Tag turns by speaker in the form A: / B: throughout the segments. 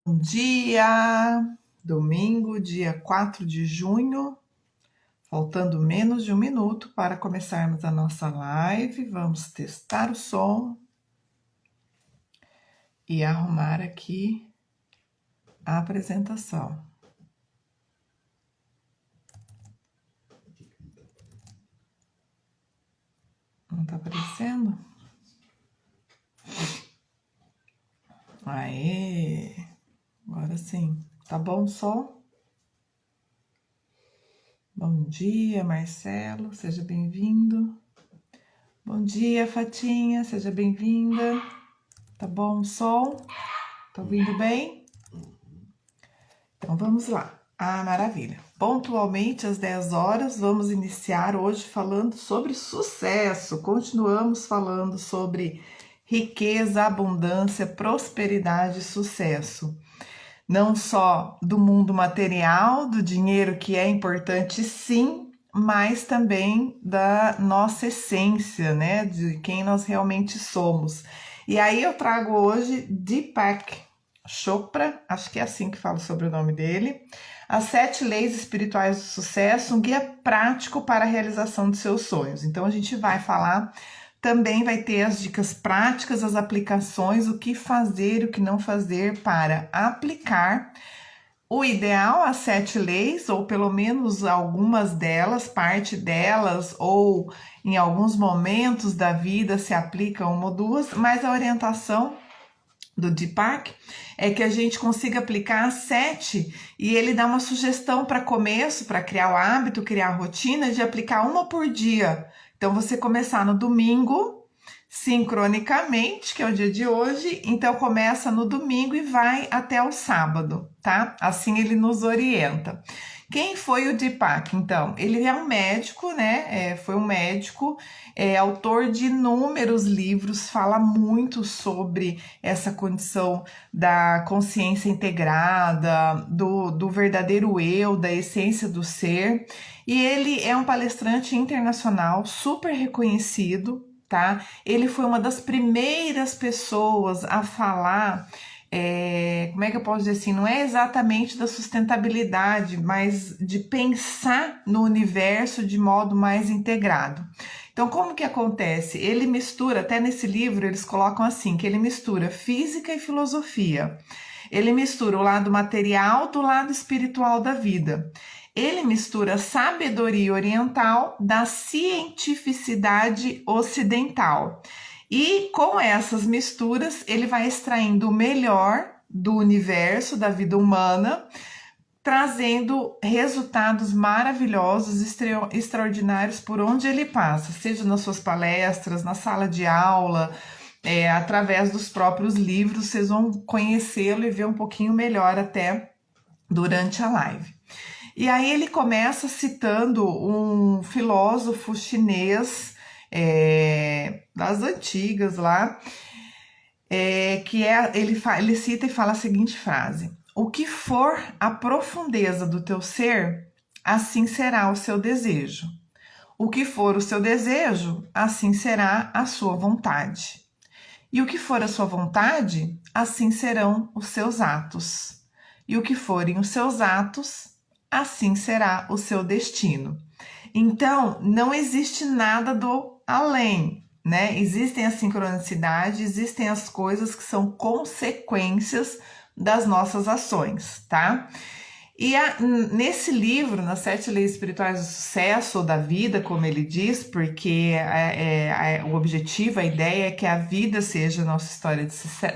A: Bom dia! Domingo, dia 4 de junho, faltando menos de um minuto para começarmos a nossa live. Vamos testar o som e arrumar aqui a apresentação. Não tá aparecendo? Aê! Agora sim. Tá bom o som? Bom dia, Marcelo, seja bem-vindo. Bom dia, Fatinha, seja bem-vinda. Tá bom o som? Tá ouvindo bem? Então vamos lá. Ah, maravilha. Pontualmente às 10 horas, vamos iniciar hoje falando sobre sucesso. Continuamos falando sobre riqueza, abundância, prosperidade e sucesso. Não só do mundo material, do dinheiro, que é importante sim, mas também da nossa essência, né? De quem nós realmente somos. E aí eu trago hoje Deepak Chopra, acho que é assim que falo sobre o nome dele. As 7 leis espirituais do sucesso, um guia prático para a realização de seus sonhos. Então a gente vai falar, também vai ter as dicas práticas, as aplicações, o que fazer e o que não fazer para aplicar. O ideal, as 7 leis, ou pelo menos algumas delas, parte delas, ou em alguns momentos da vida se aplica uma ou duas, mas a orientação do Deepak é que a gente consiga aplicar as 7 e ele dá uma sugestão para começo, para criar o hábito, criar a rotina de aplicar uma por dia. Então você começar no domingo, sincronicamente, que é o dia de hoje, então começa no domingo e vai até o sábado, tá? Assim ele nos orienta. Quem foi o Deepak? Então, ele é um médico, né? Foi um médico, autor de inúmeros livros, fala muito sobre essa condição da consciência integrada, do verdadeiro eu, da essência do ser. E ele é um palestrante internacional, super reconhecido, tá? Ele foi uma das primeiras pessoas a falar, como é que eu posso dizer assim, não é exatamente da sustentabilidade, mas de pensar no universo de modo mais integrado. Então, como que acontece? Ele mistura, até nesse livro eles colocam assim, que ele mistura física e filosofia. Ele mistura o lado material do lado espiritual da vida. Ele mistura sabedoria oriental da cientificidade ocidental. E com essas misturas, ele vai extraindo o melhor do universo, da vida humana, trazendo resultados maravilhosos, extraordinários por onde ele passa, seja nas suas palestras, na sala de aula, através dos próprios livros, vocês vão conhecê-lo e ver um pouquinho melhor até durante a live. E aí ele começa citando um filósofo chinês das antigas lá, ele cita e fala a seguinte frase: o que for a profundeza do teu ser, assim será o seu desejo. O que for o seu desejo, assim será a sua vontade. E o que for a sua vontade, assim serão os seus atos. E o que forem os seus atos, assim será o seu destino. Então, não existe nada do além, né? Existem as sincronicidades, existem as coisas que são consequências das nossas ações, tá? E nesse livro, nas 7 leis espirituais do sucesso, ou da vida, como ele diz, porque o objetivo, a ideia é que a vida seja a nossa história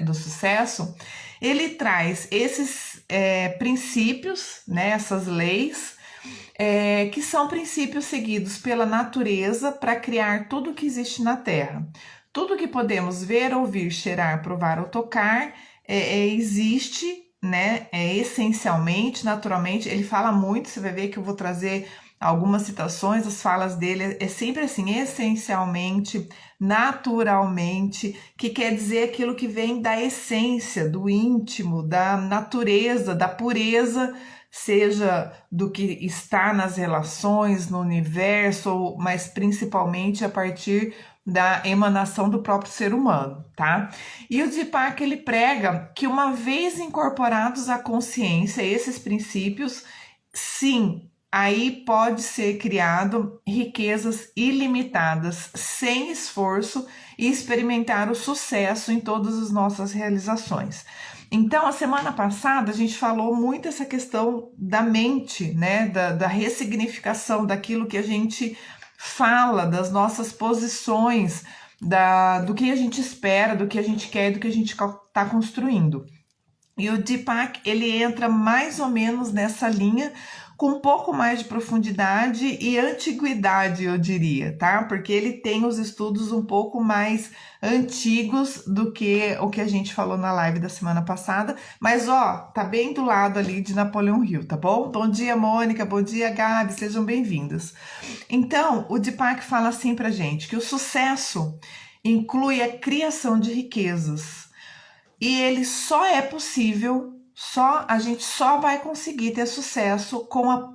A: do sucesso, ele traz esses princípios, né, essas leis, que são princípios seguidos pela natureza para criar tudo que existe na Terra. Tudo que podemos ver, ouvir, cheirar, provar ou tocar existe, né? Essencialmente, naturalmente. Ele fala muito, você vai ver que eu vou trazer algumas citações, as falas dele é sempre assim, essencialmente, naturalmente, que quer dizer aquilo que vem da essência, do íntimo, da natureza, da pureza, seja do que está nas relações, no universo, mas principalmente a partir da emanação do próprio ser humano, tá? E o Deepak, ele prega que uma vez incorporados à consciência esses princípios, sim, aí pode ser criado riquezas ilimitadas, sem esforço, e experimentar o sucesso em todas as nossas realizações. Então, a semana passada a gente falou muito essa questão da mente, né? Da ressignificação daquilo que a gente fala, das nossas posições, do que a gente espera, do que a gente quer, do que a gente está construindo. E o Deepak, ele entra mais ou menos nessa linha, com um pouco mais de profundidade e antiguidade, eu diria, tá? Porque ele tem os estudos um pouco mais antigos do que o que a gente falou na live da semana passada, mas ó, tá bem do lado ali de Napoleão Hill, tá bom? Bom dia, Mônica, bom dia, Gabi, sejam bem-vindos. Então, o Deepak fala assim pra gente, que o sucesso inclui a criação de riquezas, e ele só é possível, a gente só vai conseguir ter sucesso com a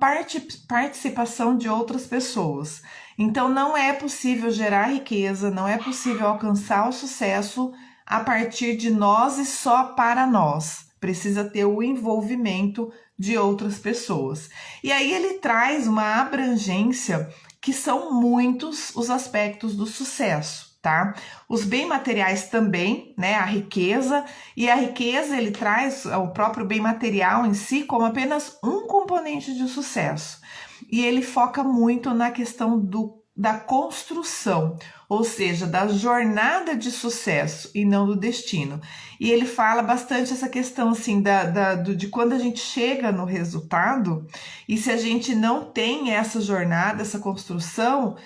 A: participação de outras pessoas. Então não é possível gerar riqueza, não é possível alcançar o sucesso a partir de nós e só para nós. Precisa ter o envolvimento de outras pessoas. E aí ele traz uma abrangência que são muitos os aspectos do sucesso. Tá? Os bens materiais também, né? A riqueza, e a riqueza ele traz o próprio bem material em si como apenas um componente de sucesso. E ele foca muito na questão da construção, ou seja, da jornada de sucesso e não do destino. E ele fala bastante essa questão assim de quando a gente chega no resultado, e se a gente não tem essa jornada, essa construção,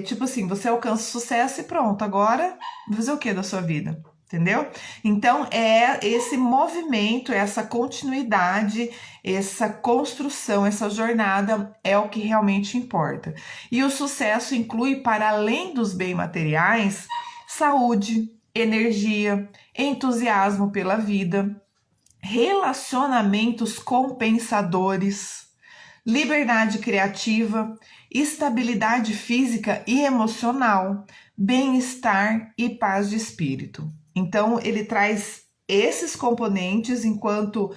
A: tipo assim, você alcança o sucesso e pronto, agora vai fazer o que da sua vida? Entendeu? Então é esse movimento, essa continuidade, essa construção, essa jornada é o que realmente importa. E o sucesso inclui, para além dos bens materiais, saúde, energia, entusiasmo pela vida, relacionamentos compensadores, liberdade criativa, estabilidade física e emocional, bem-estar e paz de espírito. Então, ele traz esses componentes enquanto,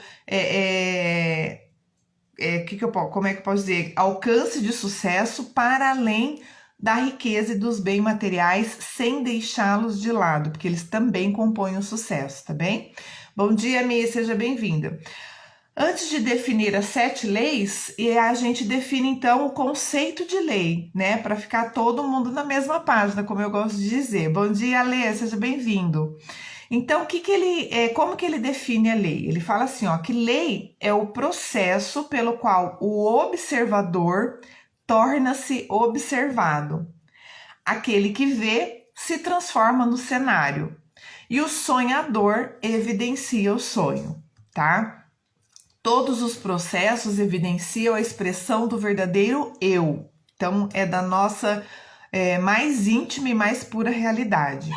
A: como é que eu posso dizer? Alcance de sucesso para além da riqueza e dos bens materiais, sem deixá-los de lado, porque eles também compõem o sucesso, tá bem? Bom dia, Mi, seja bem-vinda. Antes de definir as 7 leis, a gente define então o conceito de lei, né? Para ficar todo mundo na mesma página, como eu gosto de dizer. Bom dia, Lê, seja bem-vindo. Então, como que ele define a lei? Ele fala assim, ó, que lei é o processo pelo qual o observador torna-se observado. Aquele que vê se transforma no cenário e o sonhador evidencia o sonho, tá? Todos os processos evidenciam a expressão do verdadeiro eu. Então, é da nossa mais íntima e mais pura realidade.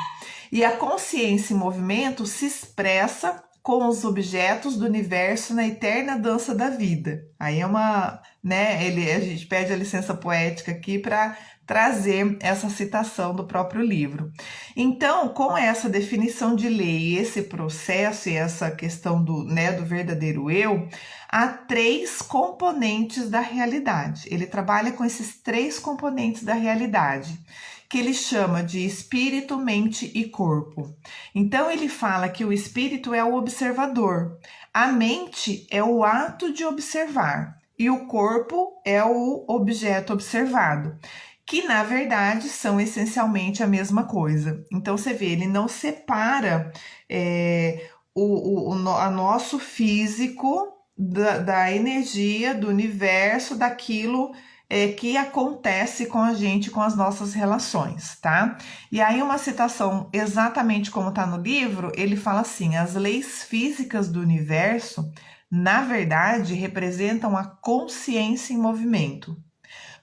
A: E a consciência em movimento se expressa com os objetos do universo na eterna dança da vida. Aí é a gente pede a licença poética aqui para trazer essa citação do próprio livro. Então, com essa definição de lei, esse processo e essa questão do verdadeiro eu, há 3 componentes da realidade. Ele trabalha com esses 3 componentes da realidade, que ele chama de espírito, mente e corpo. Então, ele fala que o espírito é o observador, a mente é o ato de observar e o corpo é o objeto observado, que na verdade são essencialmente a mesma coisa. Então você vê, ele não separa o nosso físico da energia, do universo, daquilo que acontece com a gente, com as nossas relações, tá? E aí uma citação exatamente como tá no livro, ele fala assim, as leis físicas do universo, na verdade, representam a consciência em movimento.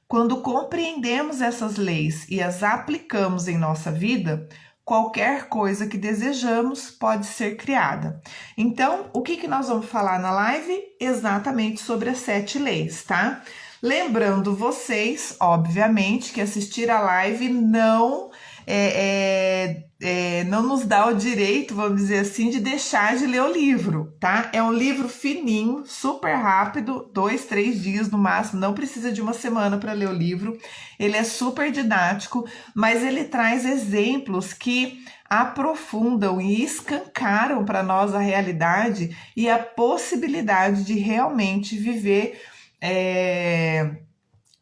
A: Quando compreendemos essas leis e as aplicamos em nossa vida, qualquer coisa que desejamos pode ser criada. Então, o que nós vamos falar na live? Exatamente sobre as 7 leis, tá? Lembrando vocês, obviamente, que assistir a live não não nos dá o direito, vamos dizer assim, de deixar de ler o livro, tá? É um livro fininho, super rápido, 2, 3 dias no máximo, não precisa de uma semana para ler o livro. Ele é super didático, mas ele traz exemplos que aprofundam e escancaram para nós a realidade e a possibilidade de realmente viver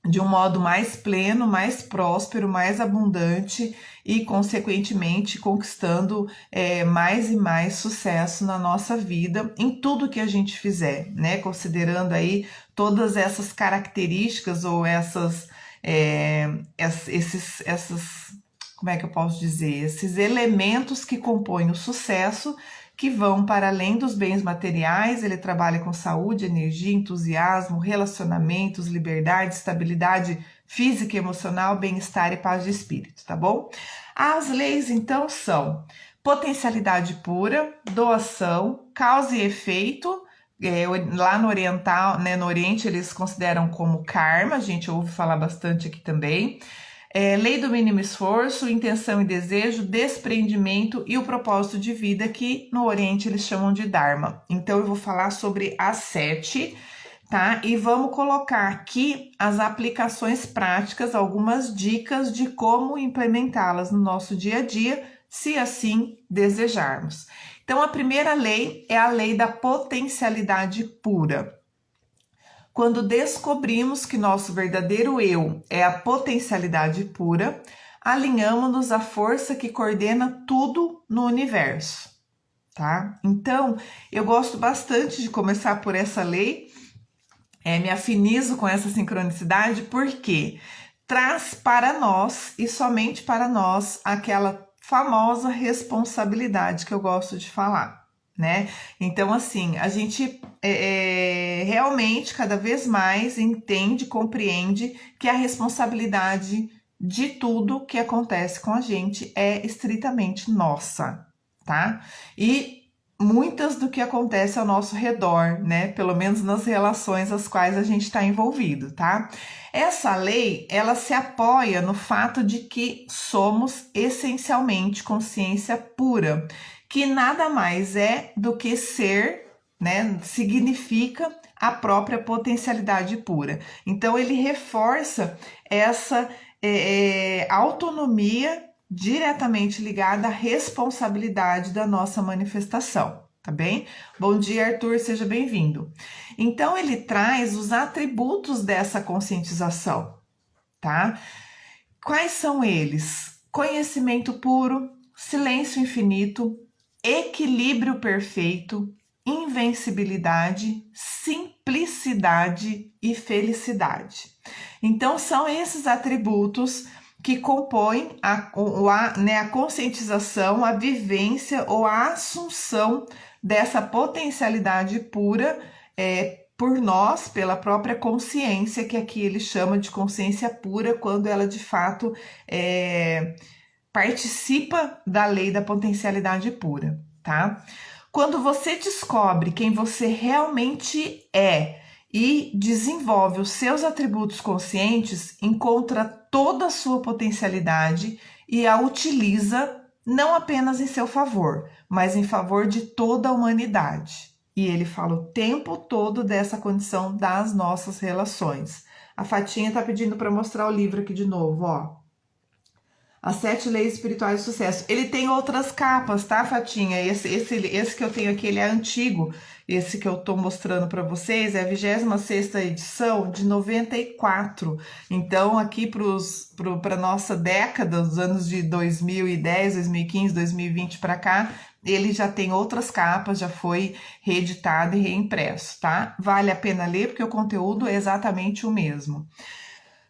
A: de um modo mais pleno, mais próspero, mais abundante e, consequentemente, conquistando mais e mais sucesso na nossa vida, em tudo que a gente fizer, né? Considerando aí todas essas características ou como é que eu posso dizer? Esses elementos que compõem o sucesso, que vão para além dos bens materiais. Ele trabalha com saúde, energia, entusiasmo, relacionamentos, liberdade, estabilidade física e emocional, bem-estar e paz de espírito, tá bom? As leis, então, são potencialidade pura, doação, causa e efeito. Lá no oriental, né, no Oriente, eles consideram como karma, a gente ouve falar bastante aqui também. Lei do mínimo esforço, intenção e desejo, desprendimento e o propósito de vida, que no Oriente eles chamam de Dharma. Então eu vou falar sobre as 7, tá? E vamos colocar aqui as aplicações práticas, algumas dicas de como implementá-las no nosso dia a dia, se assim desejarmos. Então a primeira lei é a lei da potencialidade pura. Quando descobrimos que nosso verdadeiro eu é a potencialidade pura, alinhamos-nos à força que coordena tudo no universo, tá? Então, eu gosto bastante de começar por essa lei, me afinizo com essa sincronicidade, porque traz para nós, e somente para nós, aquela famosa responsabilidade que eu gosto de falar, né? Então, assim, a gente realmente cada vez mais entende, compreende que a responsabilidade de tudo que acontece com a gente é estritamente nossa, tá? E muitas do que acontece ao nosso redor, né? Pelo menos nas relações às quais a gente está envolvido, tá? Essa lei, ela se apoia no fato de que somos essencialmente consciência pura, que nada mais é do que ser, né? Significa a própria potencialidade pura. Então, ele reforça essa autonomia diretamente ligada à responsabilidade da nossa manifestação, tá bem? Bom dia, Arthur, seja bem-vindo. Então, ele traz os atributos dessa conscientização, tá? Quais são eles? Conhecimento puro, silêncio infinito, equilíbrio perfeito, invencibilidade, simplicidade e felicidade. Então, são esses atributos que compõem a conscientização, a vivência ou a assunção dessa potencialidade pura por nós, pela própria consciência, que aqui ele chama de consciência pura, quando ela de fato participa da lei da potencialidade pura, tá? Quando você descobre quem você realmente é e desenvolve os seus atributos conscientes, encontra toda a sua potencialidade e a utiliza não apenas em seu favor, mas em favor de toda a humanidade. E ele fala o tempo todo dessa condição das nossas relações. A Fatinha tá pedindo para mostrar o livro aqui de novo, ó. As 7 leis espirituais do sucesso. Ele tem outras capas, tá, Fatinha? Esse que eu tenho aqui, ele é antigo. Esse que eu tô mostrando para vocês é a 26ª edição de 94. Então, aqui para nossa década, os anos de 2010, 2015, 2020 para cá, ele já tem outras capas, já foi reeditado e reimpresso, tá? Vale a pena ler, porque o conteúdo é exatamente o mesmo.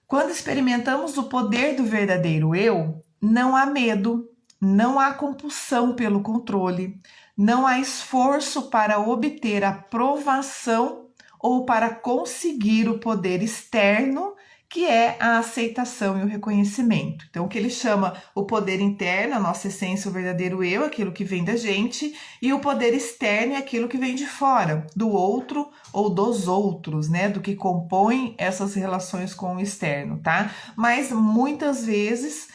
A: Quando experimentamos o poder do verdadeiro eu, não há medo, não há compulsão pelo controle, não há esforço para obter aprovação ou para conseguir o poder externo, que é a aceitação e o reconhecimento. Então, o que ele chama o poder interno, a nossa essência, o verdadeiro eu, aquilo que vem da gente, e o poder externo é aquilo que vem de fora, do outro ou dos outros, né? Do que compõe essas relações com o externo, tá? Mas muitas vezes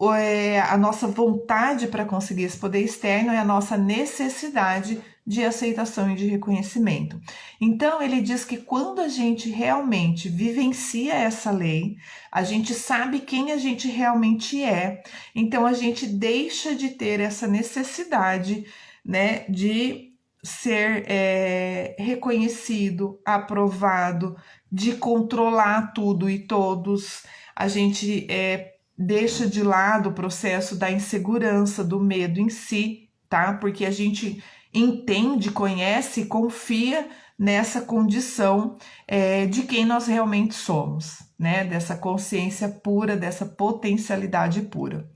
A: a nossa vontade para conseguir esse poder externo, é a nossa necessidade de aceitação e de reconhecimento. Então, ele diz que quando a gente realmente vivencia essa lei, a gente sabe quem a gente realmente é, então a gente deixa de ter essa necessidade, né, de ser reconhecido, aprovado, de controlar tudo e todos. A gente deixa de lado o processo da insegurança, do medo em si, tá? Porque a gente entende, conhece e confia nessa condição de quem nós realmente somos, né? Dessa consciência pura, dessa potencialidade pura.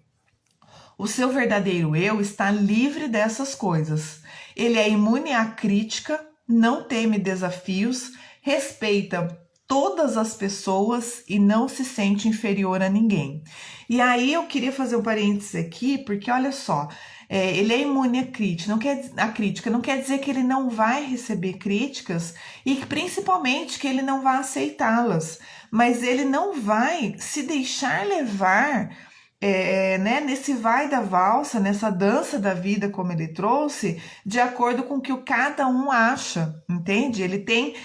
A: O seu verdadeiro eu está livre dessas coisas. Ele é imune à crítica, não teme desafios, respeita todas as pessoas e não se sente inferior a ninguém. E aí eu queria fazer um parênteses aqui, porque olha só, ele é imune à crítica, não quer dizer que ele não vai receber críticas e que principalmente que ele não vai aceitá-las, mas ele não vai se deixar levar né, nesse vai da valsa, nessa dança da vida, como ele trouxe, de acordo com o que cada um acha, entende? Ele tem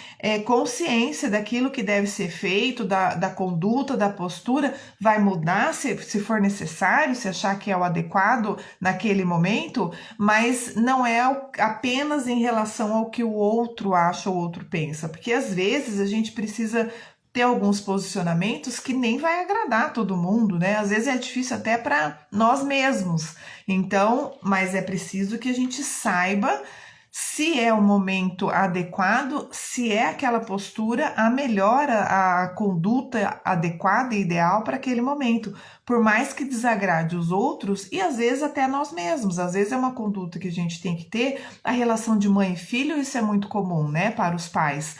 A: consciência daquilo que deve ser feito, da conduta, da postura, vai mudar se for necessário, se achar que é o adequado naquele momento, mas não é apenas em relação ao que o outro acha ou o outro pensa, porque às vezes a gente precisa ter alguns posicionamentos que nem vai agradar todo mundo, né? Às vezes é difícil até para nós mesmos. Então, mas é preciso que a gente saiba se é o momento adequado, se é aquela postura a melhor, a conduta adequada e ideal para aquele momento, por mais que desagrade os outros e às vezes até nós mesmos. Às vezes é uma conduta que a gente tem que ter. A relação de mãe e filho, isso é muito comum, né, para os pais.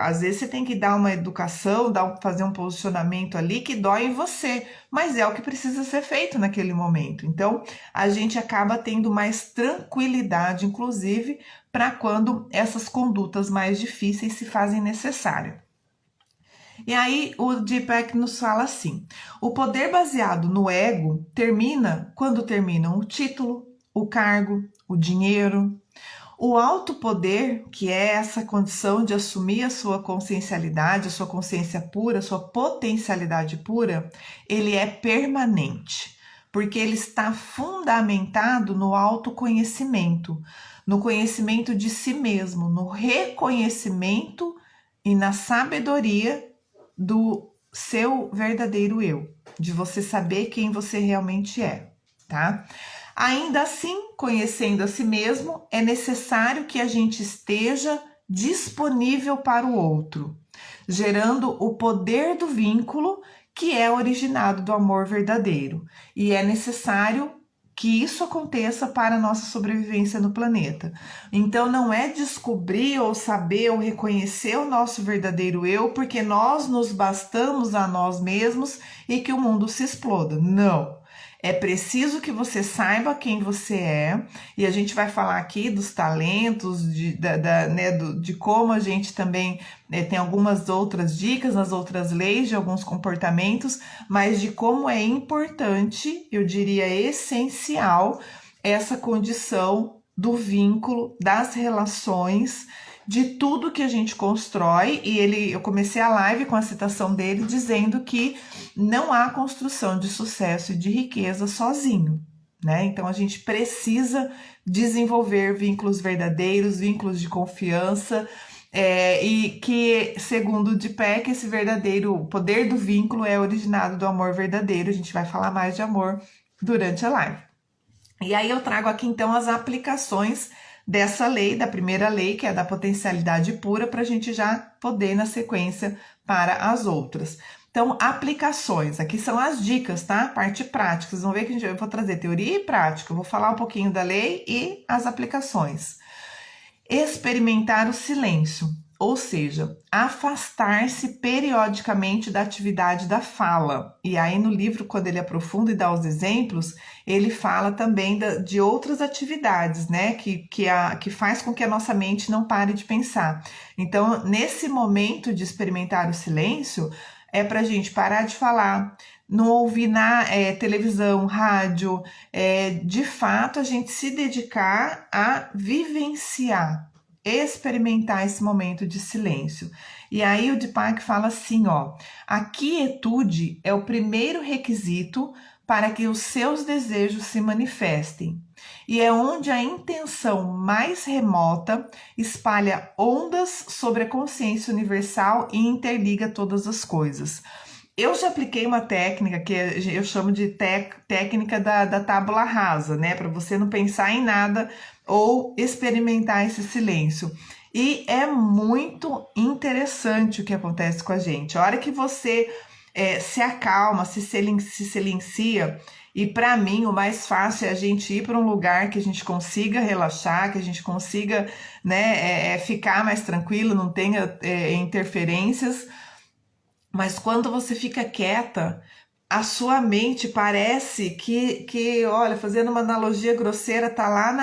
A: Às vezes você tem que dar uma educação, fazer um posicionamento ali que dói em você, mas é o que precisa ser feito naquele momento. Então, a gente acaba tendo mais tranquilidade, inclusive, para quando essas condutas mais difíceis se fazem necessárias. E aí o Deepak nos fala assim: o poder baseado no ego termina quando terminam o título, o cargo, o dinheiro. O alto poder, que é essa condição de assumir a sua consciencialidade, a sua consciência pura, a sua potencialidade pura, ele é permanente, porque ele está fundamentado no autoconhecimento, no conhecimento de si mesmo, no reconhecimento e na sabedoria do seu verdadeiro eu, de você saber quem você realmente é, tá? Ainda assim, conhecendo a si mesmo, é necessário que a gente esteja disponível para o outro, gerando o poder do vínculo que é originado do amor verdadeiro. E é necessário que isso aconteça para a nossa sobrevivência no planeta. Então não é descobrir ou saber ou reconhecer o nosso verdadeiro eu porque nós nos bastamos a nós mesmos e que o mundo se exploda. Não. É preciso que você saiba quem você é, e a gente vai falar aqui dos talentos, de como a gente também tem algumas outras dicas nas outras leis, de alguns comportamentos, mas de como é importante, eu diria essencial, essa condição do vínculo, das relações, de tudo que a gente constrói. E eu comecei a live com a citação dele dizendo que não há construção de sucesso e de riqueza sozinho, né? Então a gente precisa desenvolver vínculos verdadeiros, vínculos de confiança, e que, segundo o Deepak, esse verdadeiro poder do vínculo é originado do amor verdadeiro. A gente vai falar mais de amor durante a live. E aí eu trago aqui então as aplicações dessa lei, da primeira lei, que é da potencialidade pura, para a gente já poder ir na sequência para as outras. Então, aplicações, aqui são as dicas, tá? Parte prática, vocês vão ver que eu vou trazer teoria e prática, eu vou falar um pouquinho da lei e as aplicações. Experimentar o silêncio, ou seja, afastar-se periodicamente da atividade da fala. E aí no livro, quando ele aprofunda e dá os exemplos, ele fala também de outras atividades, né, que faz com que a nossa mente não pare de pensar. Então, nesse momento de experimentar o silêncio, é para a gente parar de falar, não ouvir televisão, rádio, de fato a gente se dedicar a vivenciar, experimentar esse momento de silêncio. E aí o Deepak fala assim, ó, a quietude é o primeiro requisito para que os seus desejos se manifestem. E é onde a intenção mais remota espalha ondas sobre a consciência universal e interliga todas as coisas. Eu já apliquei uma técnica que eu chamo de técnica da tábula rasa, né? Para você não pensar em nada ou experimentar esse silêncio. E é muito interessante o que acontece com a gente. A hora que você se acalma, se silencia, e para mim o mais fácil é a gente ir para um lugar que a gente consiga relaxar, que a gente consiga, né, ficar mais tranquilo, não tenha interferências. Mas quando você fica quieta, a sua mente parece que olha, fazendo uma analogia grosseira, tá lá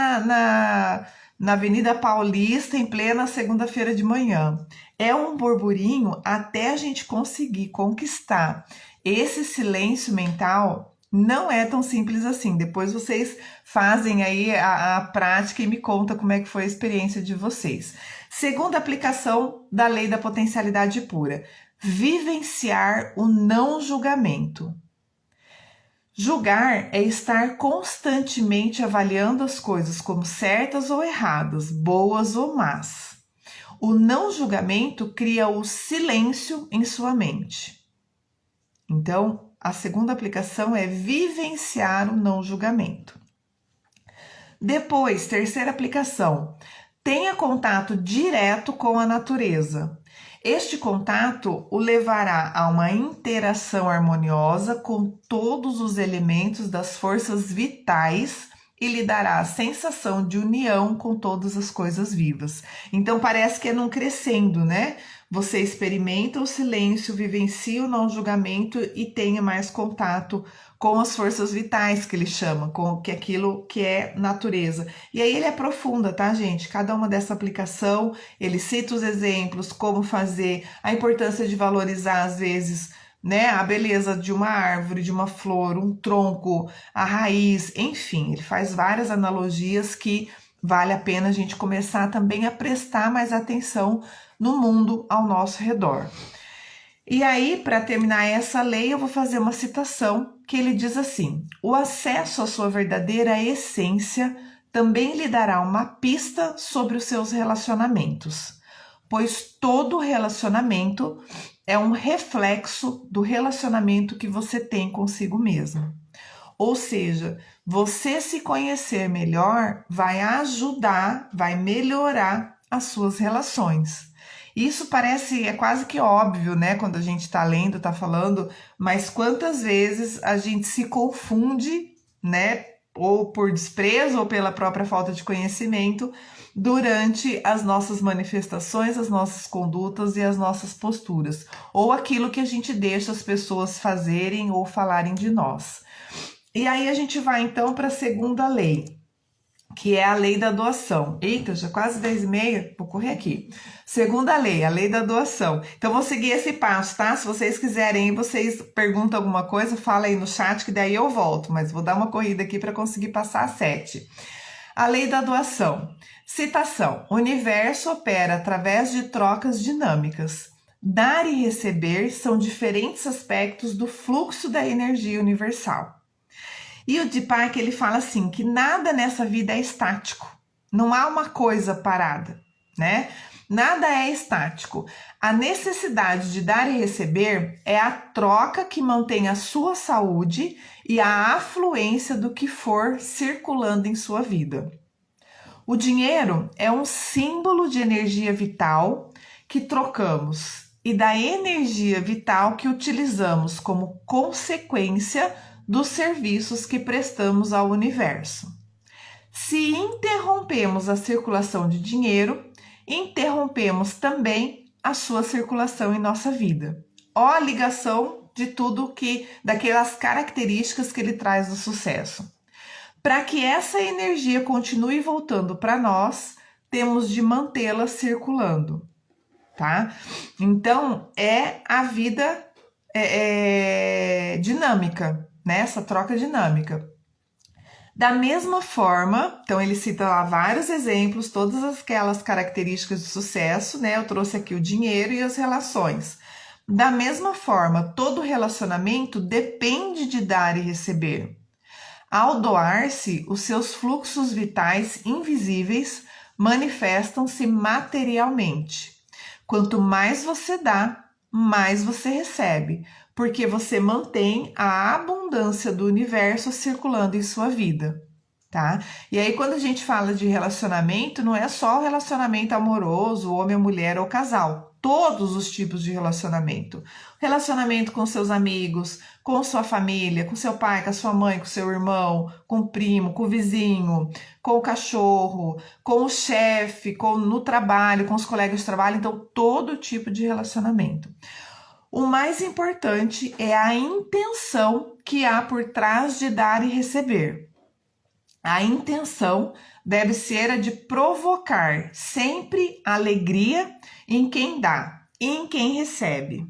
A: na Avenida Paulista, em plena segunda-feira de manhã. É um burburinho até a gente conseguir conquistar esse silêncio mental. Não é tão simples assim. Depois vocês fazem aí a prática e me conta como é que foi a experiência de vocês. Segunda aplicação da lei da potencialidade pura. Vivenciar o não julgamento. Julgar é estar constantemente avaliando as coisas como certas ou erradas, boas ou más. O não julgamento cria o silêncio em sua mente. Então, a segunda aplicação é vivenciar o não julgamento. Depois, terceira aplicação, tenha contato direto com a natureza. Este contato o levará a uma interação harmoniosa com todos os elementos das forças vitais e lhe dará a sensação de união com todas as coisas vivas. Então parece que é num crescendo, né? Você experimenta o silêncio, vivencia o não julgamento e tenha mais contato com as forças vitais, que ele chama, com aquilo que é natureza. E aí ele aprofunda, tá, gente? Cada uma dessa aplicação, ele cita os exemplos, como fazer, a importância de valorizar, às vezes, né, a beleza de uma árvore, de uma flor, um tronco, a raiz, enfim, ele faz várias analogias que vale a pena a gente começar também a prestar mais atenção no mundo ao nosso redor. E aí, para terminar essa lei, eu vou fazer uma citação que ele diz assim: o acesso à sua verdadeira essência também lhe dará uma pista sobre os seus relacionamentos, pois todo relacionamento é um reflexo do relacionamento que você tem consigo mesmo. Ou seja, você se conhecer melhor vai ajudar, vai melhorar as suas relações. Isso parece, é quase que óbvio, né? Quando a gente está lendo, está falando, mas quantas vezes a gente se confunde, né? Ou por desprezo ou pela própria falta de conhecimento durante as nossas manifestações, as nossas condutas e as nossas posturas, ou aquilo que a gente deixa as pessoas fazerem ou falarem de nós. E aí a gente vai então para a segunda lei, que é a lei da doação. Eita, já quase 10h30, vou correr aqui. Segunda lei, a lei da doação. Então, vou seguir esse passo, tá? Se vocês quiserem, vocês perguntam alguma coisa, fala aí no chat, que daí eu volto. Mas vou dar uma corrida aqui para conseguir passar a 7. A lei da doação. Citação. O universo opera através de trocas dinâmicas. Dar e receber são diferentes aspectos do fluxo da energia universal. E o Deepak, ele fala assim, que nada nessa vida é estático. Não há uma coisa parada, né? Nada é estático. A necessidade de dar e receber é a troca que mantém a sua saúde e a afluência do que for circulando em sua vida. O dinheiro é um símbolo de energia vital que trocamos e da energia vital que utilizamos como consequência dos serviços que prestamos ao universo. Se interrompemos a circulação de dinheiro, interrompemos também a sua circulação em nossa vida. Ó a ligação de tudo daquelas características que ele traz do sucesso. Para que essa energia continue voltando para nós, temos de mantê-la circulando, tá? Então, a vida dinâmica, né? Essa troca dinâmica. Da mesma forma, então ele cita lá vários exemplos, todas aquelas características de sucesso, né? Eu trouxe aqui o dinheiro e as relações. Da mesma forma, todo relacionamento depende de dar e receber. Ao doar-se, os seus fluxos vitais invisíveis manifestam-se materialmente. Quanto mais você dá, mais você recebe, porque você mantém a abundância do universo circulando em sua vida, tá? E aí, quando a gente fala de relacionamento, não é só o relacionamento amoroso, homem, mulher ou casal. Todos os tipos de relacionamento. Relacionamento com seus amigos, com sua família, com seu pai, com a sua mãe, com seu irmão, com o primo, com o vizinho, com o cachorro, com o chefe, no trabalho, com os colegas de trabalho. Então, todo tipo de relacionamento. O mais importante é a intenção que há por trás de dar e receber. A intenção deve ser a de provocar sempre alegria em quem dá e em quem recebe,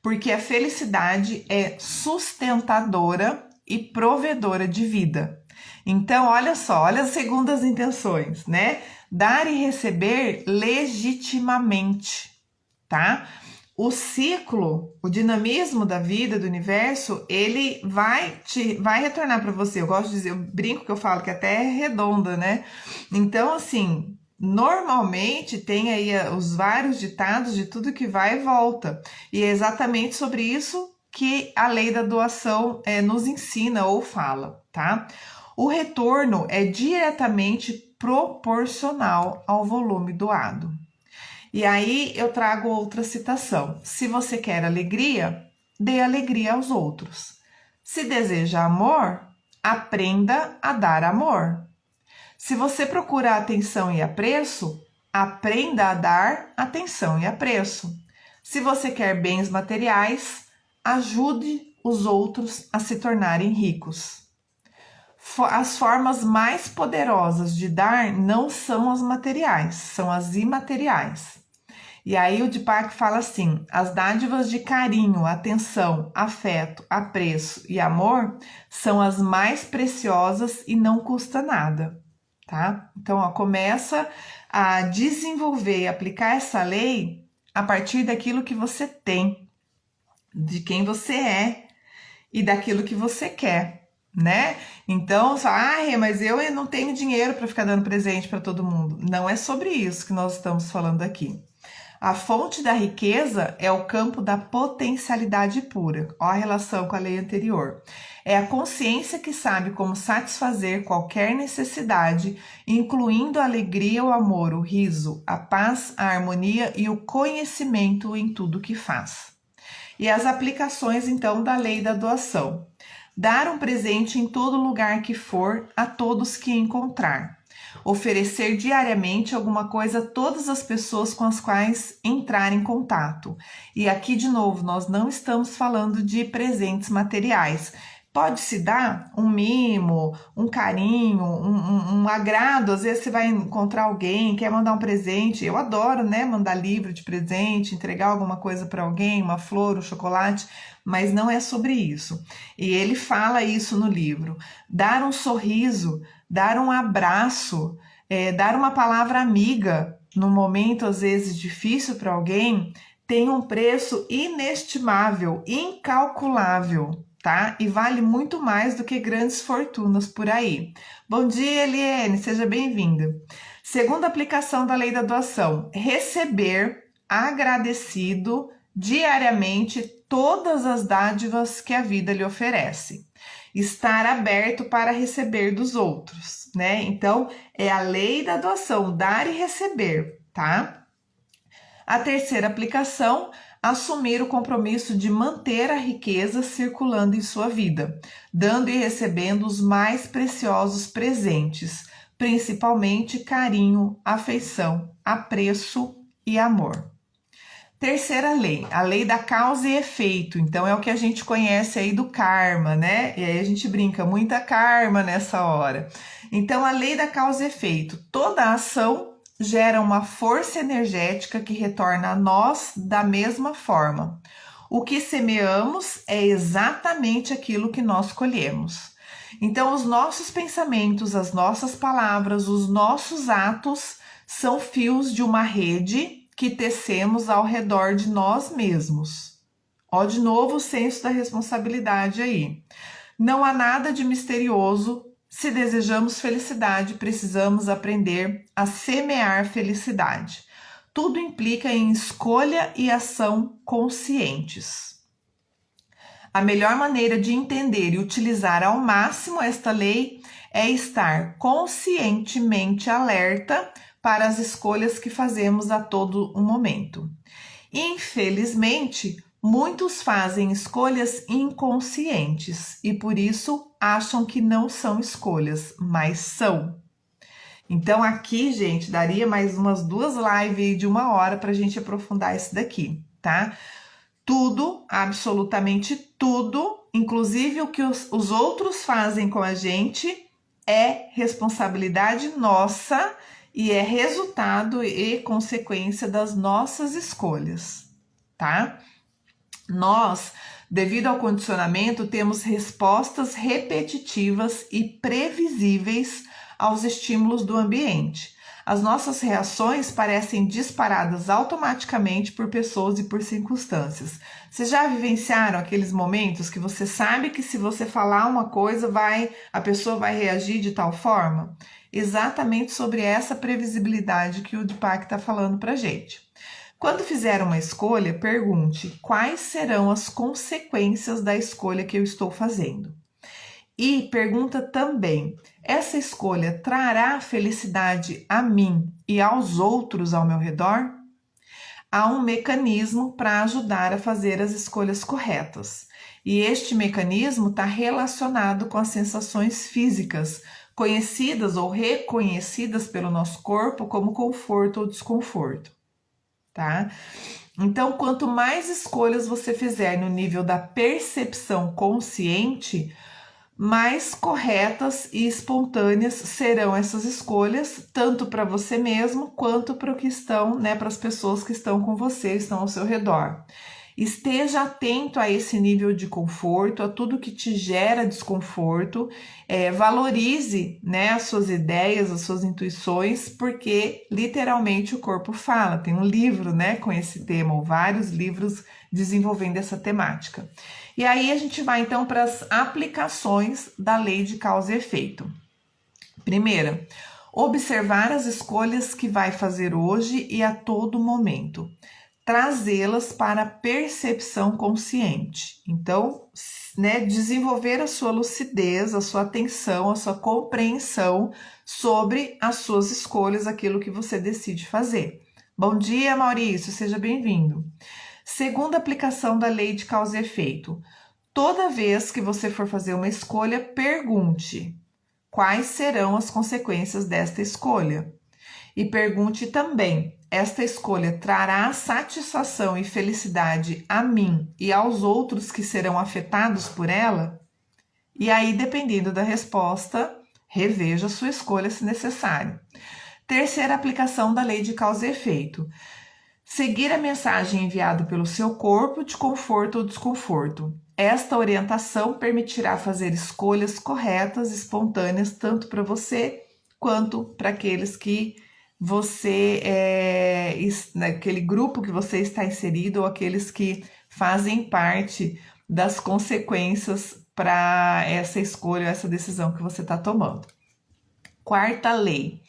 A: porque a felicidade é sustentadora e provedora de vida. Então, olha só, olha as segundas intenções, né? Dar e receber legitimamente, tá? O ciclo, o dinamismo da vida, do universo, ele vai retornar para você. Eu gosto de dizer, eu brinco que eu falo que até é redonda, né? Então, assim, normalmente tem aí os vários ditados de tudo que vai e volta. E é exatamente sobre isso que a lei da doação nos ensina ou fala, tá? O retorno é diretamente proporcional ao volume doado. E aí eu trago outra citação. Se você quer alegria, dê alegria aos outros. Se deseja amor, aprenda a dar amor. Se você procura atenção e apreço, aprenda a dar atenção e apreço. Se você quer bens materiais, ajude os outros a se tornarem ricos. As formas mais poderosas de dar não são as materiais, são as imateriais. E aí o Deepak fala assim: as dádivas de carinho, atenção, afeto, apreço e amor são as mais preciosas e não custa nada, tá? Então, começa a desenvolver e aplicar essa lei a partir daquilo que você tem, de quem você é e daquilo que você quer, né? Então, mas eu não tenho dinheiro para ficar dando presente para todo mundo. Não é sobre isso que nós estamos falando aqui. A fonte da riqueza é o campo da potencialidade pura. Olha a relação com a lei anterior. É a consciência que sabe como satisfazer qualquer necessidade, incluindo a alegria, o amor, o riso, a paz, a harmonia e o conhecimento em tudo que faz. E as aplicações, então, da lei da doação. Dar um presente em todo lugar que for, a todos que encontrar. Oferecer diariamente alguma coisa a todas as pessoas com as quais entrar em contato. E aqui, de novo, nós não estamos falando de presentes materiais. Pode-se dar um mimo, um carinho, um agrado. Às vezes você vai encontrar alguém, quer mandar um presente. Eu adoro, né? Mandar livro de presente, entregar alguma coisa para alguém, uma flor, um chocolate. Mas não é sobre isso. E ele fala isso no livro. Dar um sorriso, dar um abraço, dar uma palavra amiga num momento às vezes difícil para alguém, tem um preço inestimável, incalculável, tá? E vale muito mais do que grandes fortunas por aí. Bom dia, Eliane, seja bem-vinda. Segunda aplicação da lei da doação: receber agradecido diariamente todas as dádivas que a vida lhe oferece. Estar aberto para receber dos outros, né? Então, é a lei da doação, dar e receber, tá? A terceira aplicação: assumir o compromisso de manter a riqueza circulando em sua vida, dando e recebendo os mais preciosos presentes, principalmente carinho, afeição, apreço e amor. Terceira lei, a lei da causa e efeito. Então é o que a gente conhece aí do karma, né? E aí a gente brinca, muita karma nessa hora. Então a lei da causa e efeito, toda ação gera uma força energética que retorna a nós da mesma forma. O que semeamos é exatamente aquilo que nós colhemos. Então, os nossos pensamentos, as nossas palavras, os nossos atos são fios de uma rede que tecemos ao redor de nós mesmos. Ó, de novo o senso da responsabilidade aí. Não há nada de misterioso. Se desejamos felicidade, precisamos aprender a semear felicidade. Tudo implica em escolha e ação conscientes. A melhor maneira de entender e utilizar ao máximo esta lei é estar conscientemente alerta para as escolhas que fazemos a todo o momento. Infelizmente, muitos fazem escolhas inconscientes e por isso acham que não são escolhas, mas são. Então aqui, gente, daria mais umas 2 lives de 1 hora para a gente aprofundar isso daqui, tá? Tudo, absolutamente tudo, inclusive o que os outros fazem com a gente, é responsabilidade nossa e é resultado e consequência das nossas escolhas, tá? Nós, devido ao condicionamento, temos respostas repetitivas e previsíveis aos estímulos do ambiente. As nossas reações parecem disparadas automaticamente por pessoas e por circunstâncias. Vocês já vivenciaram aqueles momentos que você sabe que se você falar uma coisa, a pessoa vai reagir de tal forma? Exatamente sobre essa previsibilidade que o Deepak está falando para a gente. Quando fizer uma escolha, pergunte quais serão as consequências da escolha que eu estou fazendo. E pergunta também, essa escolha trará felicidade a mim e aos outros ao meu redor? Há um mecanismo para ajudar a fazer as escolhas corretas. E este mecanismo está relacionado com as sensações físicas, conhecidas ou reconhecidas pelo nosso corpo como conforto ou desconforto, tá? Então, quanto mais escolhas você fizer no nível da percepção consciente, mais corretas e espontâneas serão essas escolhas, tanto para você mesmo quanto para o que estão, né, para as pessoas que estão com você, estão ao seu redor. Esteja atento a esse nível de conforto, a tudo que te gera desconforto, valorize, né, as suas ideias, as suas intuições, porque literalmente o corpo fala. Tem um livro, né, com esse tema, ou vários livros desenvolvendo essa temática. E aí a gente vai então para as aplicações da lei de causa e efeito. Primeira, observar as escolhas que vai fazer hoje e a todo momento. Trazê-las para a percepção consciente. Então, né, desenvolver a sua lucidez, a sua atenção, a sua compreensão sobre as suas escolhas, aquilo que você decide fazer. Bom dia, Maurício, seja bem-vindo. Segunda aplicação da lei de causa e efeito. Toda vez que você for fazer uma escolha, pergunte quais serão as consequências desta escolha. E pergunte também, esta escolha trará satisfação e felicidade a mim e aos outros que serão afetados por ela? E aí, dependendo da resposta, reveja a sua escolha se necessário. Terceira aplicação da lei de causa e efeito. Seguir a mensagem enviada pelo seu corpo de conforto ou desconforto. Esta orientação permitirá fazer escolhas corretas, espontâneas, tanto para você quanto para aqueles que você naquele grupo que você está inserido ou aqueles que fazem parte das consequências para essa escolha, essa decisão que você está tomando. Quarta lei.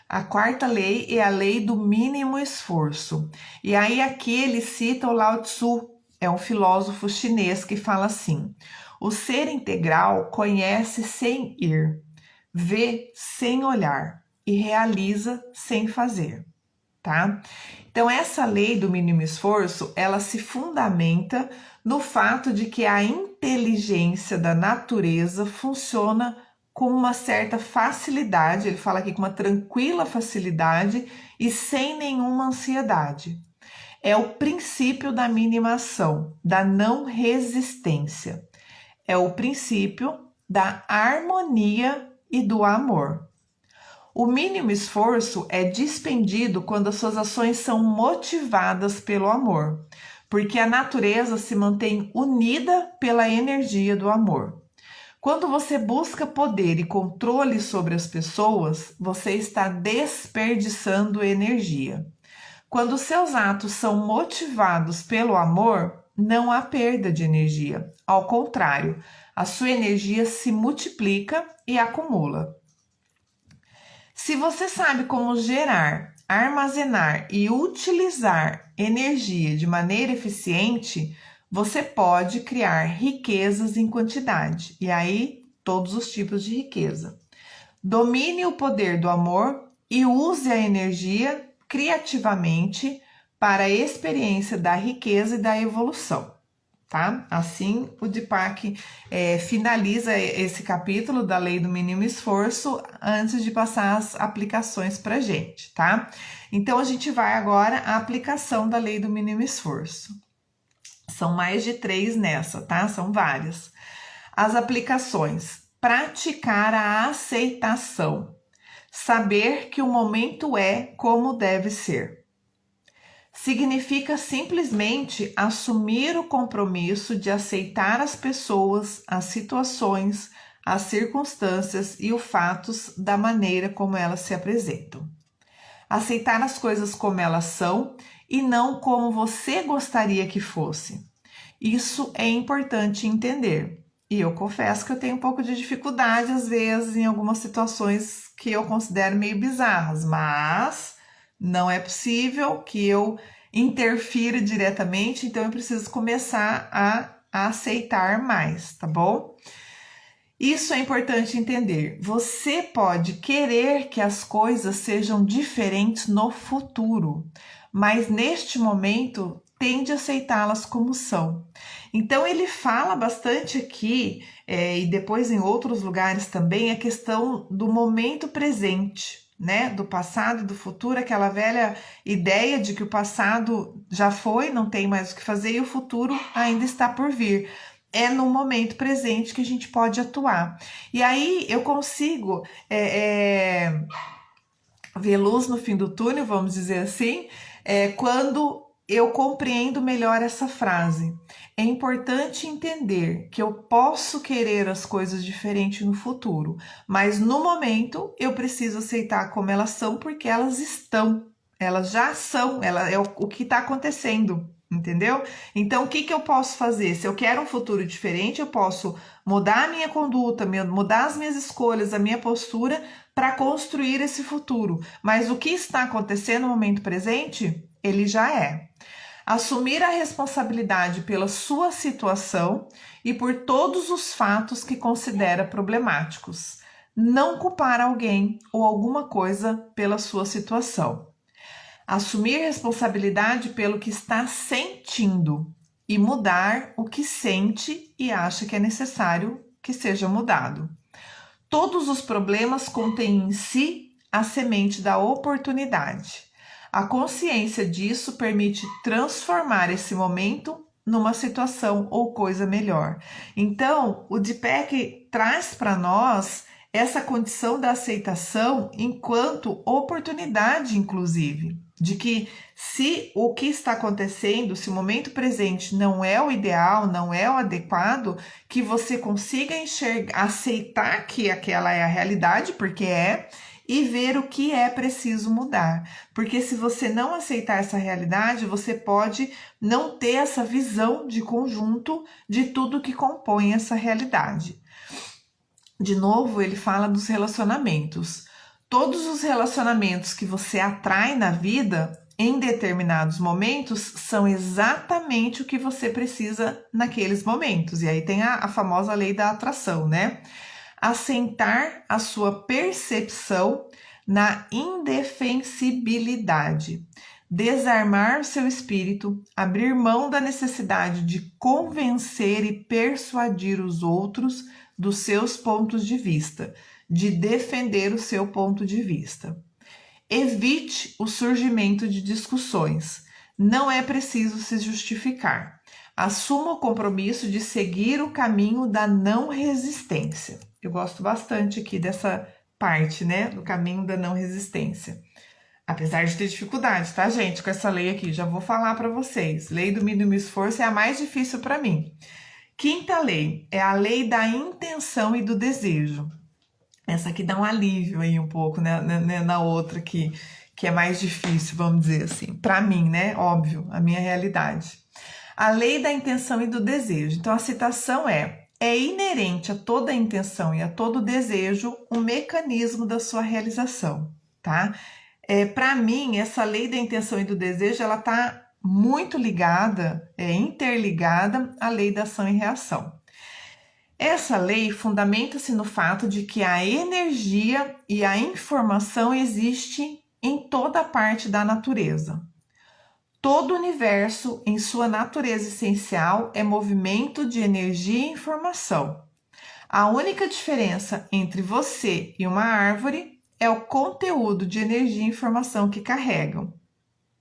A: A quarta lei é a lei do mínimo esforço. E aí aqui ele cita o Lao Tzu, é um filósofo chinês que fala assim: o ser integral conhece sem ir, vê sem olhar e realiza sem fazer, tá? Então essa lei do mínimo esforço, ela se fundamenta no fato de que a inteligência da natureza funciona com uma certa facilidade, ele fala aqui com uma tranquila facilidade e sem nenhuma ansiedade. É o princípio da mínima ação, da não resistência. É o princípio da harmonia e do amor. O mínimo esforço é dispendido quando as suas ações são motivadas pelo amor. porque a natureza se mantém unida pela energia do amor. Quando você busca poder e controle sobre as pessoas, você está desperdiçando energia. Quando seus atos são motivados pelo amor, não há perda de energia. Ao contrário, a sua energia se multiplica e acumula. Se você sabe como gerar, armazenar e utilizar energia de maneira eficiente, você pode criar riquezas em quantidade. E aí, todos os tipos de riqueza. Domine o poder do amor e use a energia criativamente para a experiência da riqueza e da evolução, tá? Assim, o Deepak finaliza esse capítulo da Lei do Mínimo Esforço antes de passar as aplicações para gente, tá? Então, a gente vai agora à aplicação da Lei do Mínimo Esforço. São mais de 3 nessa, tá? São várias. As aplicações. Praticar a aceitação. Saber que o momento é como deve ser. Significa simplesmente assumir o compromisso de aceitar as pessoas, as situações, as circunstâncias e os fatos da maneira como elas se apresentam. Aceitar as coisas como elas são e não como você gostaria que fosse. Isso é importante entender. E eu confesso que eu tenho um pouco de dificuldade, às vezes, em algumas situações que eu considero meio bizarras, mas não é possível que eu interfira diretamente, então eu preciso começar a aceitar mais, tá bom? Isso é importante entender. Você pode querer que as coisas sejam diferentes no futuro, mas neste momento tende a aceitá-las como são. Então ele fala bastante aqui, e depois em outros lugares também, a questão do momento presente, né? Do passado e do futuro, aquela velha ideia de que o passado já foi, não tem mais o que fazer, e o futuro ainda está por vir. É no momento presente que a gente pode atuar. E aí eu consigo ver luz no fim do túnel, vamos dizer assim, quando eu compreendo melhor essa frase. É importante entender que eu posso querer as coisas diferentes no futuro, mas no momento eu preciso aceitar como elas são, porque elas estão, elas já são, é o que está acontecendo. Entendeu? Então, o que eu posso fazer? Se eu quero um futuro diferente, eu posso mudar a minha conduta, mudar as minhas escolhas, a minha postura para construir esse futuro. Mas o que está acontecendo no momento presente, ele já é. Assumir a responsabilidade pela sua situação e por todos os fatos que considera problemáticos. Não culpar alguém ou alguma coisa pela sua situação. Assumir responsabilidade pelo que está sentindo e mudar o que sente e acha que é necessário que seja mudado. Todos os problemas contêm em si a semente da oportunidade. A consciência disso permite transformar esse momento numa situação ou coisa melhor. Então, o Deepak traz para nós essa condição da aceitação enquanto oportunidade, inclusive, de que se o que está acontecendo, se o momento presente não é o ideal, não é o adequado, que você consiga enxergar, aceitar que aquela é a realidade, porque é, e ver o que é preciso mudar. Porque se você não aceitar essa realidade, você pode não ter essa visão de conjunto de tudo que compõe essa realidade. De novo, ele fala dos relacionamentos. Todos os relacionamentos que você atrai na vida, em determinados momentos, são exatamente o que você precisa naqueles momentos. E aí tem a famosa lei da atração, né? Assentar a sua percepção na indefensibilidade. Desarmar o seu espírito, abrir mão da necessidade de convencer e persuadir os outros dos seus pontos de vista, de defender o seu ponto de vista. Evite o surgimento de discussões. Não é preciso se justificar. Assuma o compromisso de seguir o caminho da não resistência. Eu gosto bastante aqui dessa parte, né, do caminho da não resistência. Apesar de ter dificuldade, tá, gente? Com essa lei aqui, já vou falar para vocês. Lei do mínimo esforço é a mais difícil para mim. Quinta lei é a lei da intenção e do desejo. Essa aqui dá um alívio aí um pouco, né, na outra que é mais difícil, vamos dizer assim. Para mim, né? Óbvio, a minha realidade. A lei da intenção e do desejo. Então, a citação é inerente a toda intenção e a todo desejo o mecanismo da sua realização, tá? Para mim, essa lei da intenção e do desejo, ela tá muito ligada, interligada à lei da ação e reação. Essa lei fundamenta-se no fato de que a energia e a informação existem em toda parte da natureza. Todo o universo, em sua natureza essencial, é movimento de energia e informação. A única diferença entre você e uma árvore é o conteúdo de energia e informação que carregam.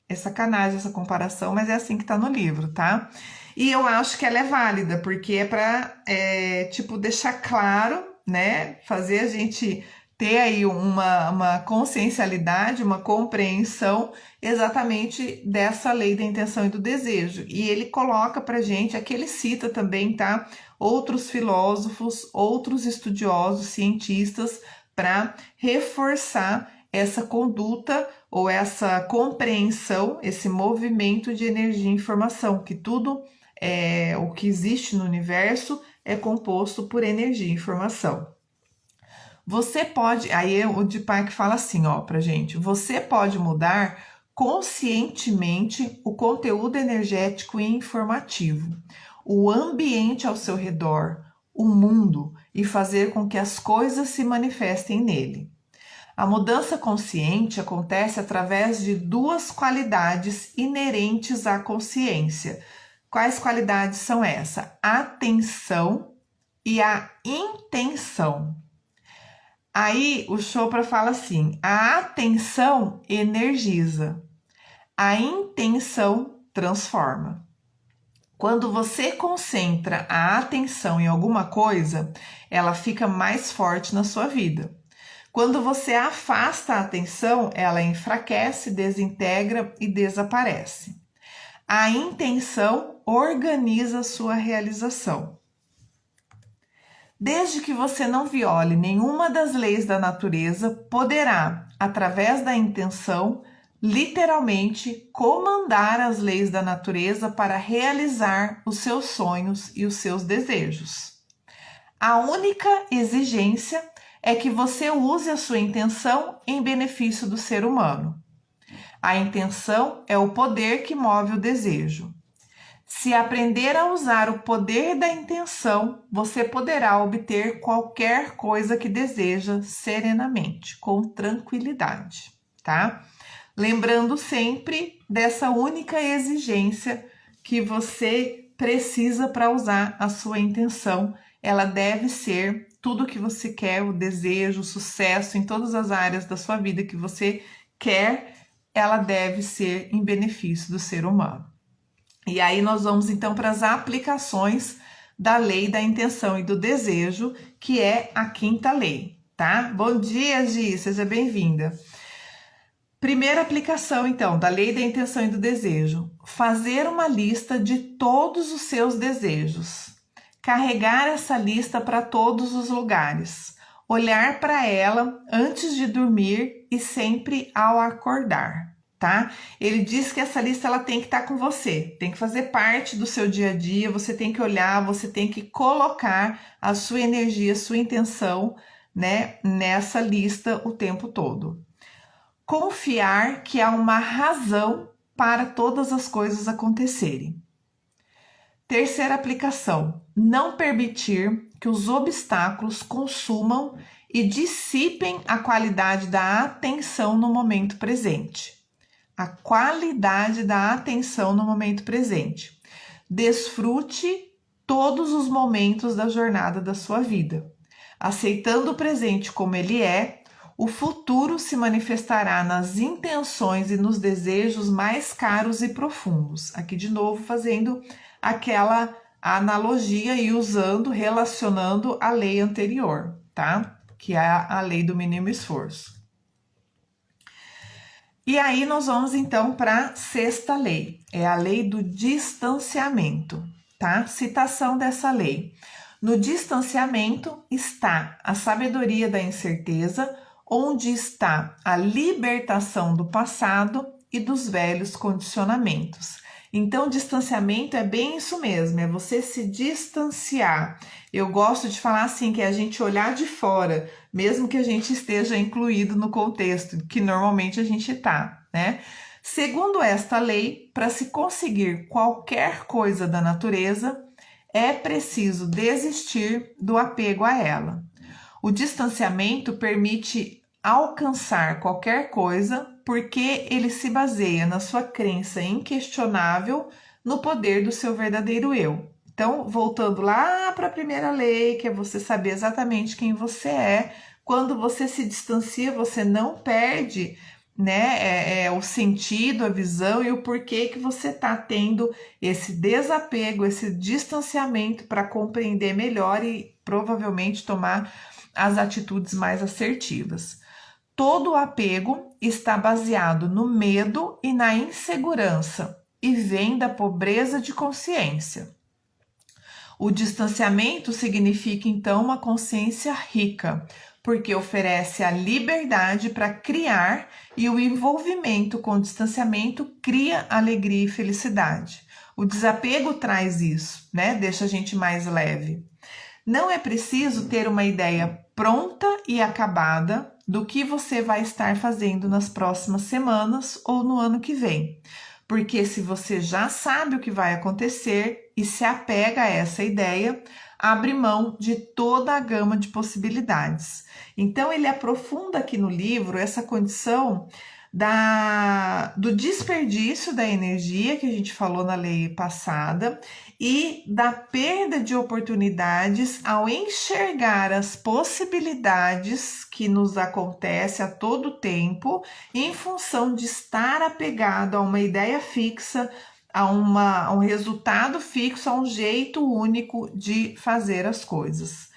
A: É sacanagem essa comparação, mas é assim que está no livro, tá? E eu acho que ela é válida, porque é para, deixar claro, né? Fazer a gente ter aí uma consciencialidade, uma compreensão exatamente dessa lei da intenção e do desejo. E ele coloca pra gente, aqui ele cita também, tá? Outros filósofos, outros estudiosos, cientistas, para reforçar essa conduta ou essa compreensão, esse movimento de energia e informação, que tudo o que existe no universo é composto por energia e informação. Você pode, aí o Deepak fala assim, ó, pra gente, você pode mudar conscientemente o conteúdo energético e informativo, o ambiente ao seu redor, o mundo, e fazer com que as coisas se manifestem nele. A mudança consciente acontece através de duas qualidades inerentes à consciência. Quais qualidades são essas? A atenção e a intenção. Aí o Chopra fala assim: a atenção energiza, a intenção transforma. Quando você concentra a atenção em alguma coisa, ela fica mais forte na sua vida. Quando você afasta a atenção, ela enfraquece, desintegra e desaparece. A intenção organiza a sua realização. Desde que você não viole nenhuma das leis da natureza, poderá, através da intenção, literalmente comandar as leis da natureza para realizar os seus sonhos e os seus desejos. A única exigência é que você use a sua intenção em benefício do ser humano. A intenção é o poder que move o desejo. Se aprender a usar o poder da intenção, você poderá obter qualquer coisa que deseja serenamente, com tranquilidade, tá? Lembrando sempre dessa única exigência que você precisa para usar a sua intenção. Ela deve ser tudo que você quer, o desejo, o sucesso em todas as áreas da sua vida que você quer, ela deve ser em benefício do ser humano. E aí nós vamos então para as aplicações da lei da intenção e do desejo, que é a quinta lei, tá? Bom dia, Gi, seja bem-vinda. Primeira aplicação, então, da lei da intenção e do desejo. Fazer uma lista de todos os seus desejos. Carregar essa lista para todos os lugares. Olhar para ela antes de dormir e sempre ao acordar. Tá? Ele diz que essa lista ela tem que estar com você, tem que fazer parte do seu dia a dia, você tem que olhar, você tem que colocar a sua energia, a sua intenção, né, nessa lista o tempo todo. Confiar que há uma razão para todas as coisas acontecerem. Terceira aplicação, não permitir que os obstáculos consumam e dissipem a qualidade da atenção no momento presente. A qualidade da atenção no momento presente. Desfrute todos os momentos da jornada da sua vida. Aceitando o presente como ele é, o futuro se manifestará nas intenções e nos desejos mais caros e profundos. Aqui de novo fazendo aquela analogia e relacionando a lei anterior, tá? Que é a lei do mínimo esforço. E aí nós vamos então para a sexta lei, é a lei do distanciamento, tá? Citação dessa lei. No distanciamento está a sabedoria da incerteza, onde está a libertação do passado e dos velhos condicionamentos. Então, distanciamento é bem isso mesmo, é você se distanciar. Eu gosto de falar assim, que é a gente olhar de fora, mesmo que a gente esteja incluído no contexto, que normalmente a gente está, né? Segundo esta lei, para se conseguir qualquer coisa da natureza, é preciso desistir do apego a ela. O distanciamento permite alcançar qualquer coisa porque ele se baseia na sua crença inquestionável no poder do seu verdadeiro eu. Então, voltando lá para a primeira lei, que é você saber exatamente quem você é, quando você se distancia, você não perde, né, o sentido, a visão e o porquê que você está tendo esse desapego, esse distanciamento para compreender melhor e provavelmente tomar as atitudes mais assertivas. Todo o apego está baseado no medo e na insegurança e vem da pobreza de consciência. O distanciamento significa então uma consciência rica, porque oferece a liberdade para criar e o envolvimento com o distanciamento cria alegria e felicidade. O desapego traz isso, né? Deixa a gente mais leve. Não é preciso ter uma ideia pronta e acabada do que você vai estar fazendo nas próximas semanas ou no ano que vem. Porque se você já sabe o que vai acontecer e se apega a essa ideia, abre mão de toda a gama de possibilidades. Então ele aprofunda aqui no livro essa condição do desperdício da energia que a gente falou na lei passada e da perda de oportunidades ao enxergar as possibilidades que nos acontece a todo tempo em função de estar apegado a uma ideia fixa, a um resultado fixo, a um jeito único de fazer as coisas.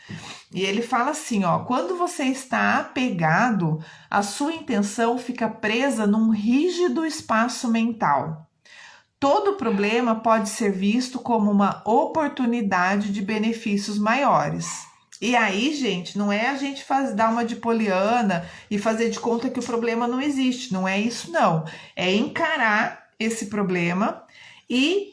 A: E ele fala assim, ó, quando você está apegado, a sua intenção fica presa num rígido espaço mental. Todo problema pode ser visto como uma oportunidade de benefícios maiores. E aí, gente, não é a gente dar uma de poliana e fazer de conta que o problema não existe. Não é isso, não. É encarar esse problema e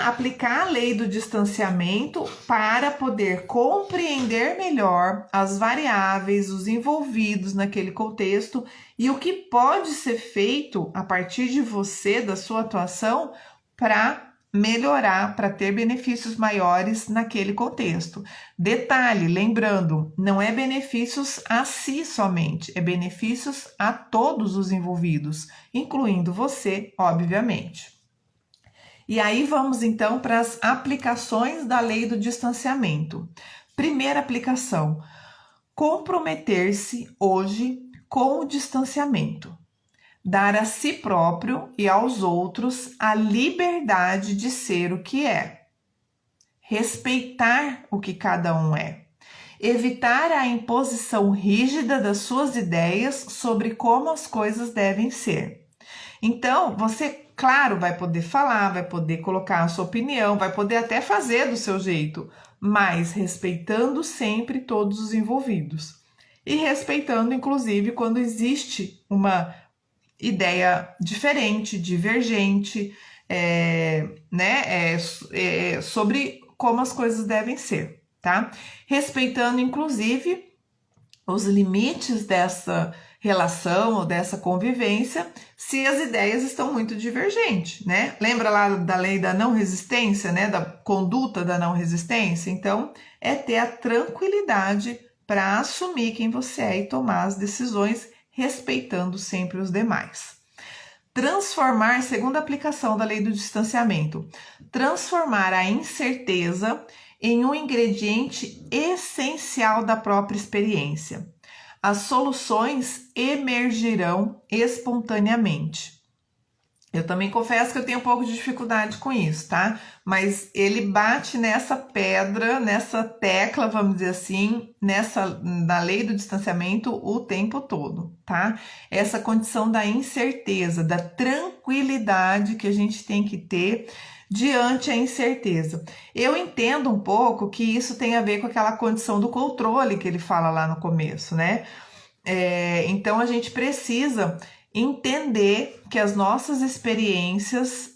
A: aplicar a lei do distanciamento para poder compreender melhor as variáveis, os envolvidos naquele contexto e o que pode ser feito a partir de você, da sua atuação, para melhorar, para ter benefícios maiores naquele contexto. Detalhe, lembrando, não é benefícios a si somente, é benefícios a todos os envolvidos, incluindo você, obviamente. E aí vamos então para as aplicações da lei do distanciamento. Primeira aplicação: comprometer-se hoje com o distanciamento. Dar a si próprio e aos outros a liberdade de ser o que é. Respeitar o que cada um é. Evitar a imposição rígida das suas ideias sobre como as coisas devem ser. Então, você, claro, vai poder falar, vai poder colocar a sua opinião, vai poder até fazer do seu jeito, mas respeitando sempre todos os envolvidos. E respeitando, inclusive, quando existe uma ideia diferente, divergente, sobre como as coisas devem ser, tá? Respeitando, inclusive, os limites dessa relação ou dessa convivência, se as ideias estão muito divergentes, né? Lembra lá da lei da não resistência, né? Da conduta da não resistência? Então, é ter a tranquilidade para assumir quem você é e tomar as decisões, respeitando sempre os demais. Transformar, segunda aplicação da lei do distanciamento, transformar a incerteza em um ingrediente essencial da própria experiência. As soluções emergirão espontaneamente. Eu também confesso que eu tenho um pouco de dificuldade com isso, tá? Mas ele bate nessa pedra, nessa tecla, vamos dizer assim, na lei do distanciamento o tempo todo, tá? Essa condição da incerteza, da tranquilidade que a gente tem que ter diante a incerteza. Eu entendo um pouco que isso tem a ver com aquela condição do controle que ele fala lá no começo, né? Então a gente precisa entender que as nossas experiências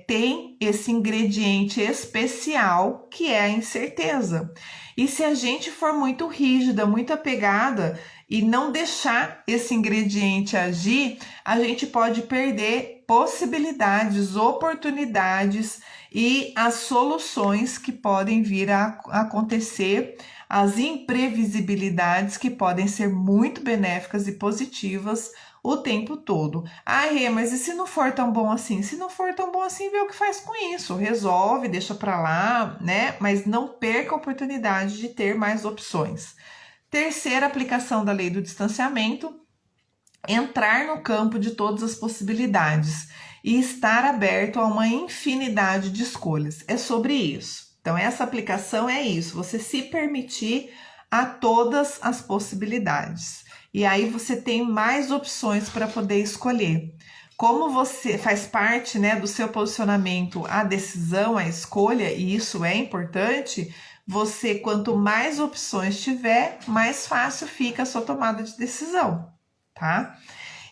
A: têm esse ingrediente especial que é a incerteza. E se a gente for muito rígida, muito apegada e não deixar esse ingrediente agir, a gente pode perder possibilidades, oportunidades e as soluções que podem vir a acontecer, as imprevisibilidades que podem ser muito benéficas e positivas o tempo todo. Rê, mas e se não for tão bom assim? Se não for tão bom assim, vê o que faz com isso. Resolve, deixa pra lá, né? Mas não perca a oportunidade de ter mais opções. Terceira aplicação da lei do distanciamento: entrar no campo de todas as possibilidades e estar aberto a uma infinidade de escolhas. É sobre isso. Então, essa aplicação é isso, você se permitir a todas as possibilidades. E aí você tem mais opções para poder escolher. Como você faz parte, né, do seu posicionamento, a decisão, a escolha, e isso é importante, você, quanto mais opções tiver, mais fácil fica a sua tomada de decisão, tá?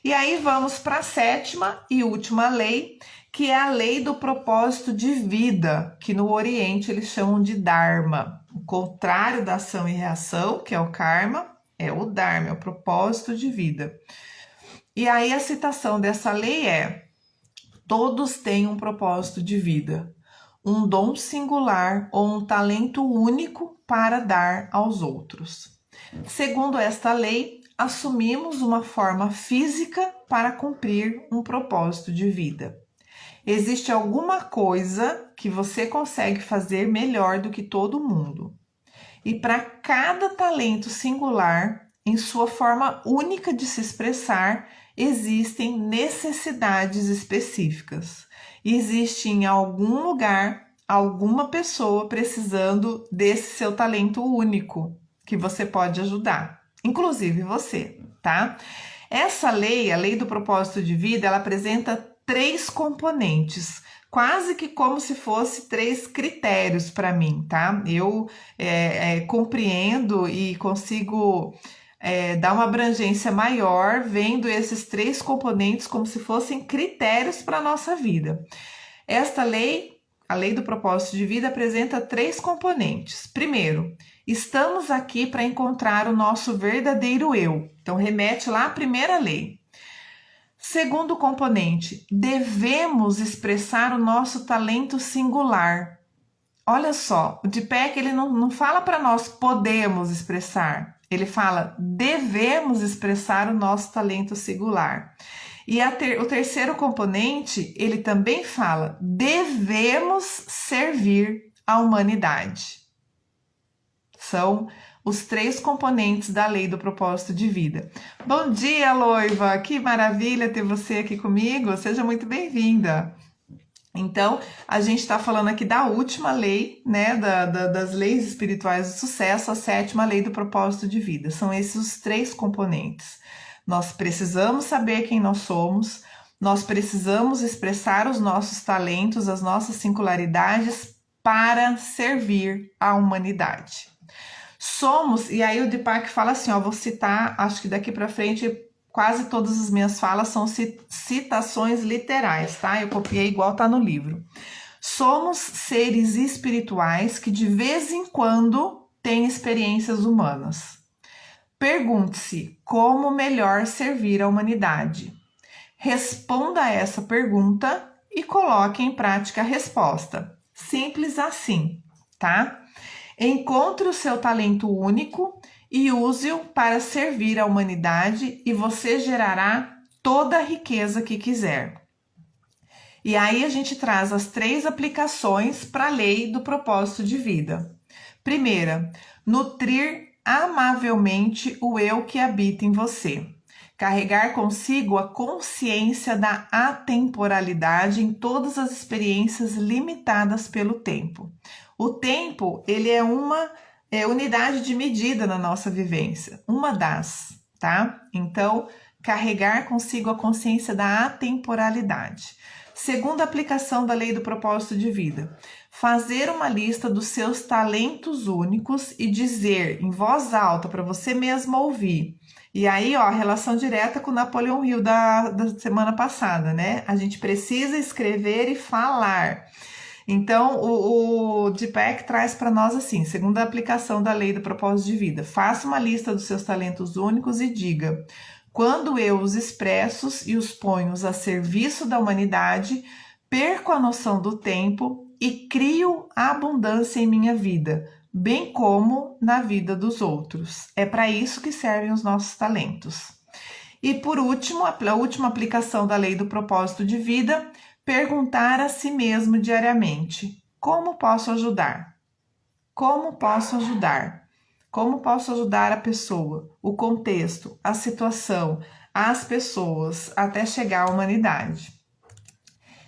A: E aí vamos para a sétima e última lei, que é a lei do propósito de vida, que no Oriente eles chamam de Dharma. O contrário da ação e reação, que é o karma, é o Dharma, é o propósito de vida. E aí a citação dessa lei é: todos têm um propósito de vida, um dom singular ou um talento único para dar aos outros. Segundo esta lei, assumimos uma forma física para cumprir um propósito de vida. Existe alguma coisa que você consegue fazer melhor do que todo mundo. E para cada talento singular, em sua forma única de se expressar, existem necessidades específicas. Existe em algum lugar alguma pessoa precisando desse seu talento único que você pode ajudar, inclusive você, tá? Essa lei, a lei do propósito de vida, ela apresenta 3 componentes, quase que como se fosse 3 critérios para mim, tá? Eu compreendo e consigo dar uma abrangência maior vendo esses 3 componentes como se fossem critérios para a nossa vida. Esta lei, a lei do propósito de vida, apresenta 3 componentes. Primeiro, estamos aqui para encontrar o nosso verdadeiro eu. Então, remete lá à primeira lei. Segundo componente, devemos expressar o nosso talento singular. Olha só, o Deepak ele não fala para nós podemos expressar, ele fala devemos expressar o nosso talento singular. E o terceiro componente, ele também fala devemos servir a humanidade. São os 3 componentes da lei do propósito de vida. Bom dia, Loiva! Que maravilha ter você aqui comigo. Seja muito bem-vinda. Então, a gente está falando aqui da última lei, né, das leis espirituais do sucesso, a 7ª lei do propósito de vida. São esses os 3 componentes. Nós precisamos saber quem nós somos, nós precisamos expressar os nossos talentos, as nossas singularidades para servir a humanidade. Somos, e aí o Deepak fala assim, ó, vou citar, acho que daqui para frente quase todas as minhas falas são citações literais, tá? Eu copiei igual tá no livro. Somos seres espirituais que de vez em quando têm experiências humanas. Pergunte-se como melhor servir a humanidade. Responda a essa pergunta e coloque em prática a resposta. Simples assim, tá? Encontre o seu talento único e use-o para servir a humanidade e você gerará toda a riqueza que quiser. E aí a gente traz as 3 aplicações para a lei do propósito de vida. Primeira, nutrir amavelmente o eu que habita em você. Carregar consigo a consciência da atemporalidade em todas as experiências limitadas pelo tempo. O tempo, ele é uma unidade de medida na nossa vivência, uma das, tá? Então, carregar consigo a consciência da atemporalidade. Segunda aplicação da lei do propósito de vida. Fazer uma lista dos seus talentos únicos e dizer em voz alta para você mesmo ouvir. E aí, ó, relação direta com o Napoleon Hill da semana passada, né? A gente precisa escrever e falar. Então, o Deepak traz para nós assim, segunda aplicação da lei do propósito de vida. Faça uma lista dos seus talentos únicos e diga: quando eu os expresso e os ponho a serviço da humanidade, perco a noção do tempo e crio abundância em minha vida, bem como na vida dos outros. É para isso que servem os nossos talentos. E por último, a última aplicação da lei do propósito de vida, perguntar a si mesmo diariamente: como posso ajudar? Como posso ajudar? Como posso ajudar a pessoa, o contexto, a situação, as pessoas, até chegar à humanidade?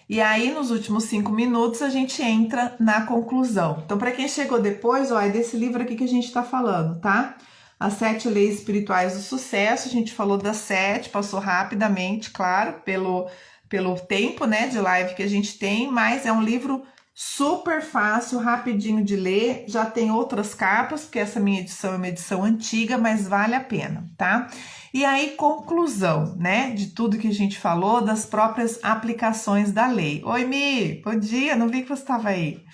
A: E aí, nos últimos 5 minutos, a gente entra na conclusão. Então, para quem chegou depois, ó, é desse livro aqui que a gente está falando, tá? As 7 Leis Espirituais do Sucesso. A gente falou das 7, passou rapidamente, claro, pelo tempo, né, de live que a gente tem, mas é um livro super fácil, rapidinho de ler. Já tem outras capas, porque essa minha edição é uma edição antiga, mas vale a pena, tá? E aí, conclusão, né, de tudo que a gente falou, das próprias aplicações da lei. Oi, Mi, bom dia, não vi que você estava aí.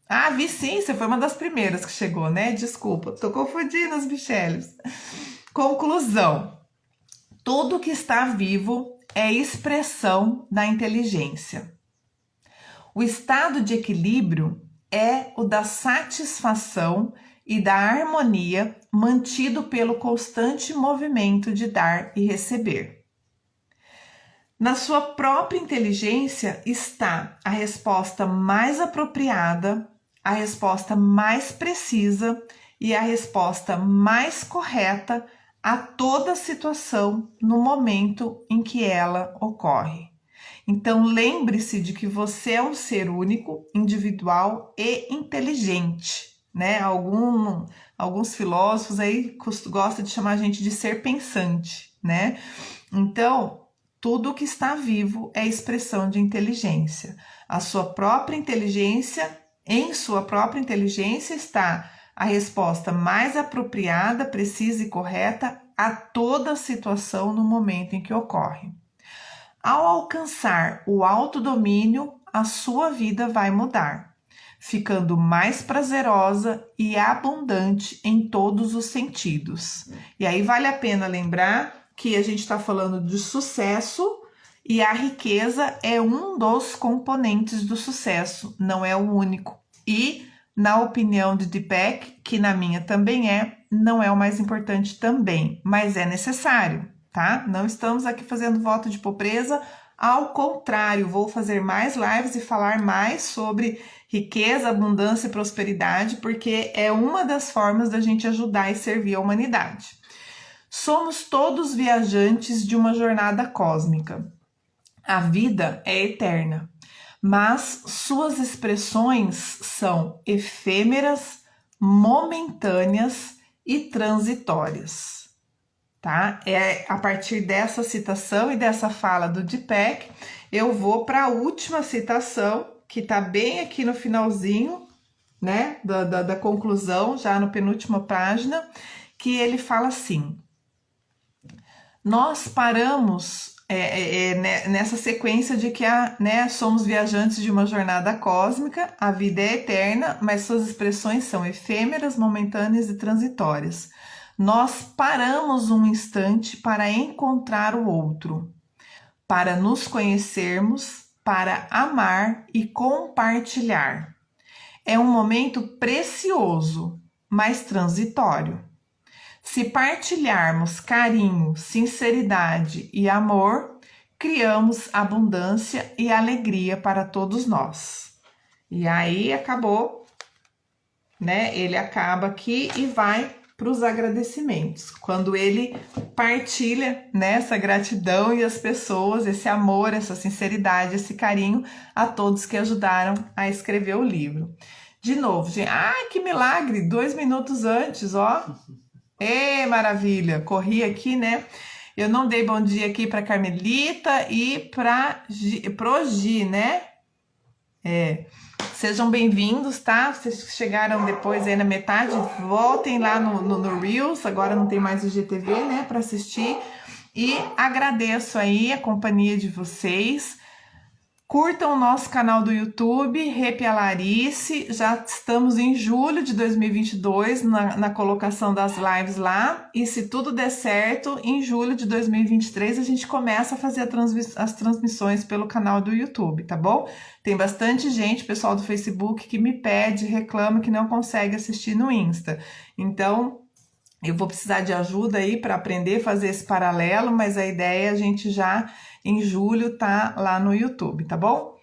A: Ah, vi sim, você foi uma das primeiras que chegou, né? Desculpa, tô confundindo os Micheles. Conclusão. Tudo que está vivo é expressão da inteligência. O estado de equilíbrio é o da satisfação e da harmonia mantido pelo constante movimento de dar e receber. Na sua própria inteligência está a resposta mais apropriada, a resposta mais precisa e a resposta mais correta a toda situação no momento em que ela ocorre. Então, lembre-se de que você é um ser único, individual e inteligente, né? Alguns filósofos aí gostam de chamar a gente de ser pensante, né? Então, tudo que está vivo é expressão de inteligência. A sua própria inteligência, em sua própria inteligência está a resposta mais apropriada, precisa e correta a toda situação no momento em que ocorre. Ao alcançar o autodomínio, a sua vida vai mudar, ficando mais prazerosa e abundante em todos os sentidos. E aí vale a pena lembrar que a gente está falando de sucesso e a riqueza é um dos componentes do sucesso, não é o único. E, na opinião de Deepak, que na minha também não é o mais importante também, mas é necessário. Tá? Não estamos aqui fazendo voto de pobreza, ao contrário, vou fazer mais lives e falar mais sobre riqueza, abundância e prosperidade, porque é uma das formas da gente ajudar e servir a humanidade. Somos todos viajantes de uma jornada cósmica. A vida é eterna, mas suas expressões são efêmeras, momentâneas e transitórias. Tá? É a partir dessa citação e dessa fala do Deepak, eu vou para a última citação, que está bem aqui no finalzinho, né, da conclusão, já na penúltima página, que ele fala assim: nós paramos nessa sequência de que somos viajantes de uma jornada cósmica, a vida é eterna, mas suas expressões são efêmeras, momentâneas e transitórias. Nós paramos um instante para encontrar o outro, para nos conhecermos, para amar e compartilhar. É um momento precioso, mas transitório. Se partilharmos carinho, sinceridade e amor, criamos abundância e alegria para todos nós. E aí acabou, né? Ele acaba aqui e vai para os agradecimentos, quando ele partilha, né, essa gratidão e as pessoas, esse amor, essa sinceridade, esse carinho a todos que ajudaram a escrever o livro. De novo, gente, que milagre, 2 minutos antes, ó. Maravilha, corri aqui, né? Eu não dei bom dia aqui para Carmelita e pro Gi, né? Sejam bem-vindos, tá? Vocês chegaram depois aí na metade, voltem lá no Reels, agora não tem mais o GTV, né, para assistir. E agradeço aí a companhia de vocês. Curtam o nosso canal do YouTube, Rep Alarice. Já estamos em julho de 2022 na colocação das lives lá. E se tudo der certo, em julho de 2023 a gente começa a fazer as transmissões pelo canal do YouTube, tá bom? Tem bastante gente, pessoal do Facebook, que me pede, reclama que não consegue assistir no Insta. Então, eu vou precisar de ajuda aí para aprender a fazer esse paralelo, mas a ideia é a gente já em julho tá lá no YouTube, tá bom?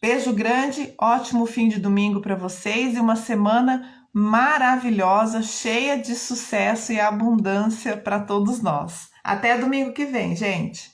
A: Beijo grande, ótimo fim de domingo para vocês e uma semana maravilhosa, cheia de sucesso e abundância para todos nós. Até domingo que vem, gente!